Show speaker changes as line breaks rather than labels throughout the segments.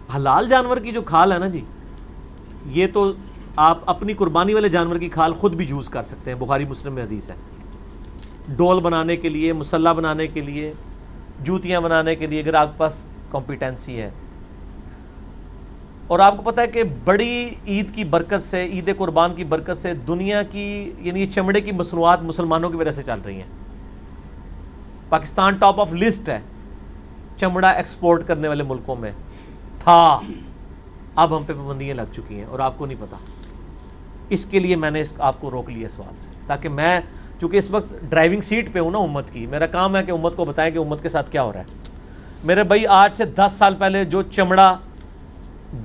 حلال جانور کی جو کھال ہے نا جی، یہ تو آپ اپنی قربانی والے جانور کی کھال خود بھی یوز کر سکتے ہیں، بخاری مسلم میں حدیث ہے، ڈول بنانے کے لیے، مسلح بنانے کے لیے، جوتیاں بنانے کے لیے، اگر آپ کے پاس کمپیٹنسی ہے۔ اور آپ کو پتہ ہے کہ بڑی عید کی برکت سے، عید قربان کی برکت سے دنیا کی یعنی یہ چمڑے کی مصنوعات مسلمانوں کی وجہ سے چل رہی ہیں۔ پاکستان ٹاپ آف لسٹ ہے چمڑا ایکسپورٹ کرنے والے ملکوں میں تھا، اب ہم پہ پابندیاں لگ چکی ہیں اور آپ کو نہیں پتا۔ اس کے لیے میں نے آپ کو روک لیا سوال سے، تاکہ میں چونکہ اس وقت ڈرائیونگ سیٹ پہ ہوں نا امت کی، میرا کام ہے کہ امت کو بتائیں کہ امت کے ساتھ کیا ہو رہا ہے۔ میرے بھائی آج سے 10 سال پہلے جو چمڑا،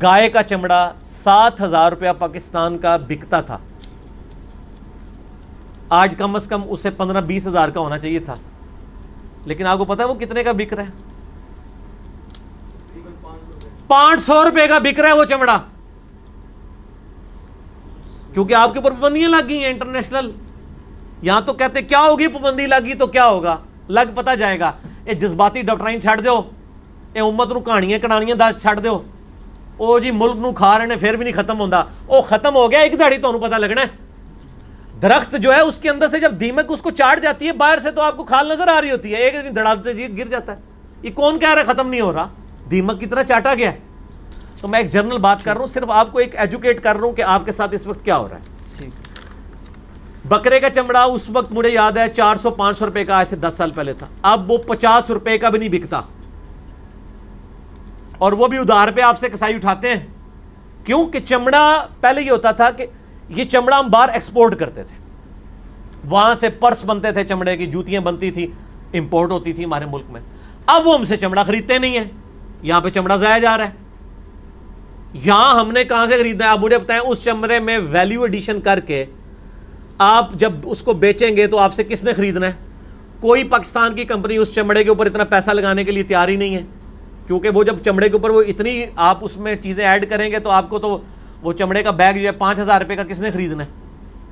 گائے کا چمڑا 7,000 روپیہ پاکستان کا بکتا تھا، آج کم از کم اسے 15-20 ہزار کا ہونا چاہیے تھا، لیکن آپ کو پتا ہے وہ کتنے کا بک رہا ہے؟ 500 روپے کا بک رہا ہے وہ چمڑا، کیونکہ آپ کے اوپر پابندیاں لگ گئی ہیں انٹرنیشنل۔ یہاں تو کہتے کیا ہوگی، پابندی لگی تو کیا ہوگا، لگ پتا جائے گا۔ یہ جذباتی ڈاکٹرائن چھڑ دیو، یہ امت نو کہانیاں کڑانیاں دس چھڑ دیو، او جی ملک نو کھا رہے ہیں پھر بھی نہیں ختم ہوندا، او ختم ہو گیا ایک دہاڑی تو پتہ لگنا ہے۔ درخت جو ہے اس کے اندر سے جب دیمک اس کو چاٹ جاتی ہے باہر سے تو آپ کو کھال نظر آ رہی ہوتی ہے، ایک دن دھڑام سے گر جاتا ہے۔ یہ کون کہہ رہا ہے ختم نہیں ہو رہا، دیمک کی طرح چاٹا گیا ہے۔ تو میں ایک جنرل بات کر رہا ہوں، صرف آپ کو ایک ایجوکیٹ کر رہا ہوں کہ آپ کے ساتھ اس وقت کیا ہو رہا ہے۔ بکرے کا چمڑا اس وقت مجھے یاد ہے 400-500 روپے کا آج سے 10 سال پہلے تھا، اب وہ 50 روپے کا بھی نہیں بکتا، اور وہ بھی ادھار پہ آپ سے کسائی اٹھاتے ہیں۔ کیوں کہ چمڑا پہلے یہ ہوتا تھا کہ یہ چمڑا ہم باہر ایکسپورٹ کرتے تھے، وہاں سے پرس بنتے تھے چمڑے کی، جوتیاں بنتی تھی، امپورٹ ہوتی تھی ہمارے ملک میں۔ اب وہ ہم سے چمڑا خریدتے نہیں ہیں، یہاں پہ چمڑا ضائع جا رہا ہے۔ یہاں ہم نے کہاں سے خریدنا ہے؟ آپ مجھے بتائیں، اس چمڑے میں ویلیو ایڈیشن کر کے آپ جب اس کو بیچیں گے تو آپ سے کس نے خریدنا ہے؟ کوئی پاکستان کی کمپنی اس چمڑے کے اوپر اتنا پیسہ لگانے کے لیے تیار ہی نہیں ہے، کیونکہ وہ جب چمڑے کے اوپر وہ اتنی آپ اس میں چیزیں ایڈ کریں گے تو آپ کو تو وہ چمڑے کا بیگ جو ہے 5,000 روپے کا کس نے خریدنا ہے؟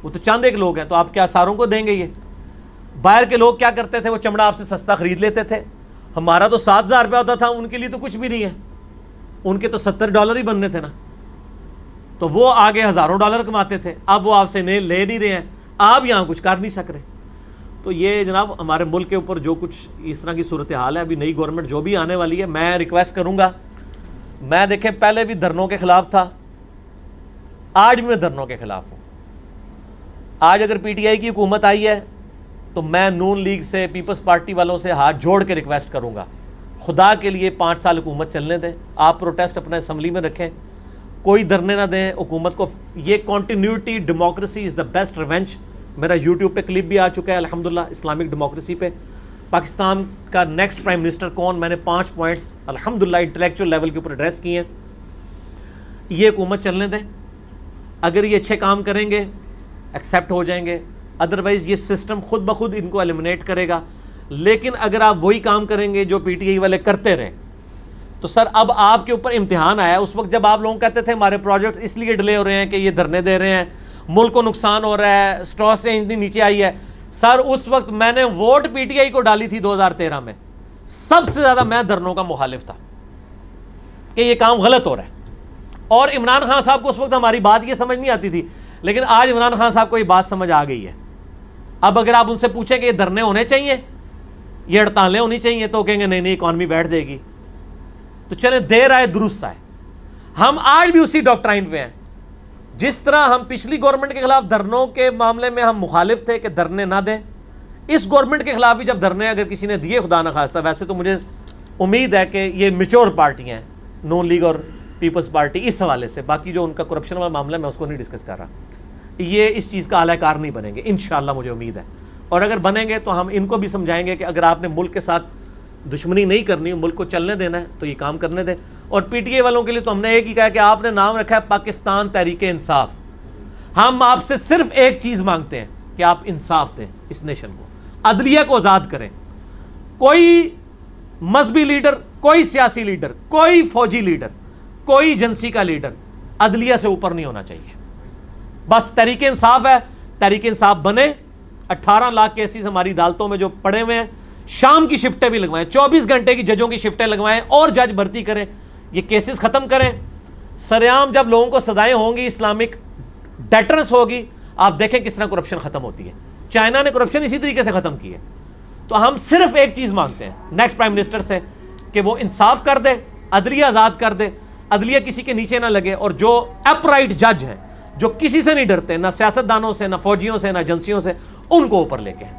وہ تو چند ایک لوگ ہیں، تو آپ کیا ساروں کو دیں گے؟ یہ باہر کے لوگ کیا کرتے تھے؟ وہ چمڑا آپ سے سستا خرید لیتے تھے، ہمارا تو 7,000 روپیہ ہوتا تھا، ان کے لیے تو کچھ بھی نہیں ہے، ان کے تو $70 ہی بننے تھے نا، تو وہ آگے ہزاروں ڈالر کماتے تھے۔ اب وہ آپ سے لے نہیں رہے ہیں، آپ یہاں کچھ کر نہیں سک رہے۔ تو یہ جناب ہمارے ملک کے اوپر جو کچھ اس طرح کی صورتحال ہے، ابھی نئی گورنمنٹ جو بھی آنے والی ہے، میں ریکویسٹ کروں گا، میں دیکھیں پہلے بھی دھرنوں کے خلاف تھا، آج بھی میں دھرنوں کے خلاف ہوں۔ آج اگر پی ٹی آئی کی حکومت آئی ہے تو میں نون لیگ سے، پیپلز پارٹی والوں سے ہاتھ جوڑ کے ریکویسٹ کروں گا، خدا کے لیے 5 سال حکومت چلنے دیں، آپ پروٹیسٹ اپنا اسمبلی میں رکھیں، کوئی دھرنے نہ دیں حکومت کو۔ یہ continuity, democracy is the best revenge. میرا یوٹیوب پہ کلپ بھی آ چکا ہے الحمدللہ اسلامک ڈیموکریسی پہ، پاکستان کا نیکسٹ پرائم منسٹر کون، میں نے 5 پوائنٹس الحمدللہ انٹلیکچوئل لیول کے اوپر ایڈریس کیے ہیں۔ یہ حکومت چلنے دیں، اگر یہ اچھے کام کریں گے ایکسیپٹ ہو جائیں گے، ادروائز یہ سسٹم خود بخود ان کو ایلیمنیٹ کرے گا۔ لیکن اگر آپ وہی کام کریں گے جو پی ٹی آئی والے کرتے رہے تو سر اب آپ کے اوپر امتحان آیا ہے۔ اس وقت جب آپ لوگ کہتے تھے ہمارے پروجیکٹس اس لیے ڈیلے ہو رہے ہیں کہ یہ دھرنے دے رہے ہیں، ملک کو نقصان ہو رہا ہے، اسٹاک سے اتنی نیچے آئی ہے، سر اس وقت میں نے ووٹ پی ٹی آئی کو ڈالی تھی 2013 میں، سب سے زیادہ میں دھرنوں کا مخالف تھا کہ یہ کام غلط ہو رہا ہے۔ اور عمران خان صاحب کو اس وقت ہماری بات یہ سمجھ نہیں آتی تھی، لیکن آج عمران خان صاحب کو یہ بات سمجھ آ گئی ہے۔ اب اگر آپ ان سے پوچھیں کہ یہ دھرنے ہونے چاہیے، یہ ہڑتالیں ہونی چاہیے، تو کہیں گے نہیں نہیں اکانومی بیٹھ جائے گی۔ تو چلے دیر آئے درست آئے، ہم آج بھی اسی ڈاکٹرائن پہ ہیں۔ جس طرح ہم پچھلی گورنمنٹ کے خلاف دھرنوں کے معاملے میں ہم مخالف تھے کہ دھرنے نہ دیں، اس گورنمنٹ کے خلاف بھی جب دھرنے اگر کسی نے دیے خدا نخواستہ، ویسے تو مجھے امید ہے کہ یہ میچور پارٹیاں ہیں نون لیگ اور پیپلز پارٹی، اس حوالے سے باقی جو ان کا کرپشن والا معاملہ ہے میں اس کو نہیں ڈسکس کر رہا، یہ اس چیز کا اعلی کار نہیں بنیں گے انشاءاللہ، مجھے امید ہے۔ اور اگر بنیں گے تو ہم ان کو بھی سمجھائیں گے کہ اگر آپ نے ملک کے ساتھ دشمنی نہیں کرنی، ملک کو چلنے دینا ہے تو یہ کام کرنے دیں۔ اور پی ٹی اے والوں کے لیے تو ہم نے ایک ہی کہا کہ آپ نے نام رکھا ہے پاکستان تحریک انصاف، ہم آپ سے صرف ایک چیز مانگتے ہیں کہ آپ انصاف دیں اس نیشن کو، عدلیہ کو آزاد کریں۔ کوئی مذہبی لیڈر، کوئی سیاسی لیڈر، کوئی فوجی لیڈر، کوئی ایجنسی کا لیڈر عدلیہ سے اوپر نہیں ہونا چاہیے۔ بس تحریک انصاف ہے، تحریک انصاف بنے۔ 18 لاکھ کیسز ہماری عدالتوں میں جو پڑے ہوئے ہیں، شام کی شفٹیں بھی لگوائیں، 24 گھنٹے کی ججوں کی شفٹیں لگوائیں اور جج بھرتی کریں۔ یہ کیسز ختم کریں. سریعام جب لوگوں کو سزائیں ہوں گی, اسلامک ڈیٹرنس ہوگی, آپ دیکھیں کس طرح کرپشن ختم ہوتی ہے. چائنا نے کرپشن اسی طریقے سے ختم کی ہے. تو ہم صرف ایک چیز مانگتے ہیں نیکسٹ پرائم منسٹر سے, کہ وہ انصاف کر دے, عدلیہ آزاد کر دے, عدلیہ کسی کے نیچے نہ لگے, اور جو اپرائٹ جج ہیں, جو کسی سے نہیں ڈرتے, نہ سیاست دانوں سے, نہ فوجیوں سے, نہ ایجنسیوں سے, ان کو اوپر لے کے ہیں.